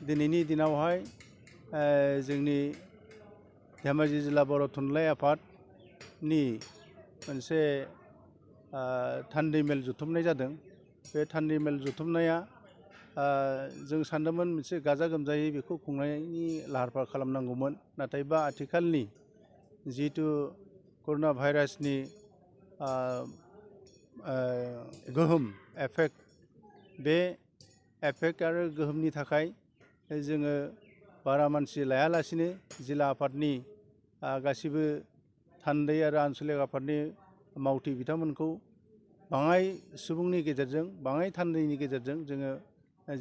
दिनैनि दिनावहाय जोंनि धेमाजि जिल्ला बर' थुनलाइ आफादनि मोनसे थान्दै मेल जुथुमनाय जादों। बे थान्दै मेल जुथुमनाया जों सानदोंमोन मोनसे गाजा गोमजायै बेखौ खुंनायनि लाहार फाहार खालामनांगौमोन, नाथायबा आथिखालनि जिहेथु कर'ना भाइरासनि गोहोम एफेक्ट, बे एफेक्ट आरो गोहोमनि थाखाय जोङो बारा मानसि लायालासिनो जिल्ला आफादनि गासिबो थान्दै आरो आनसलिक आफादनि मावथि बिथांमोनखौ बाङाय सुबुंनि गेजेरजों, बाङाय थान्दैनि गेजेरजों जोङो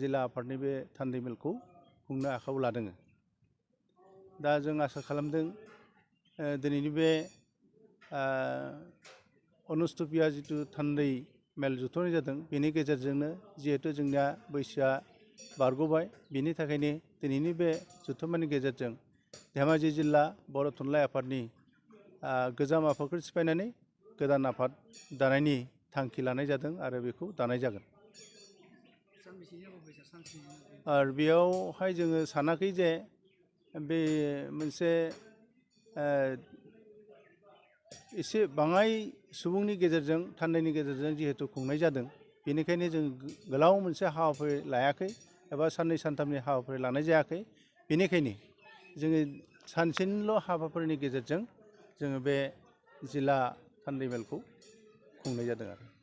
जिल्ला आफादनि बे थान्दै मेलखौ खुंनो आखायाव लादों। दा जों आसा खालामदों दिनैनि बे अनुस्थुपिया जिथु थान्दै मेल जुथुमनाय जादों, बेनि गेजेरजोंनो जिहेथु जोंनिया बैसोआ बारग'बाय, बेनि थाखायनो दिनैनि बे जुथुम्मानि गेजेरजों धेमाजि जिल्ला बर' थुनलाइ आफादनि गोजाम आफादखौ सिफायनानै गोदान आफाद दानायनि थांखि लानाय जादों आरो बेखौ दानाय जागोन। आरो बेयावहाय जोङो सानाखै जे बे मोनसे एसे बाङाय सुबुंनि गेजेरजों, थान्दैनि गेजेरजों जिहेतु खुंनाय जादों, बेनिखायनो जों गोलाव मोनसे हाबाफारि लायाखै एबा साननै सानथामनि हाबाफारि लानाय जायाखै। बेनिखायनो जोङो सानसेनिल' हाबाफारिनि गेजेरजों जोङो बे जिल्ला थान्दै मेलखौ खुंनाय जादों आरो।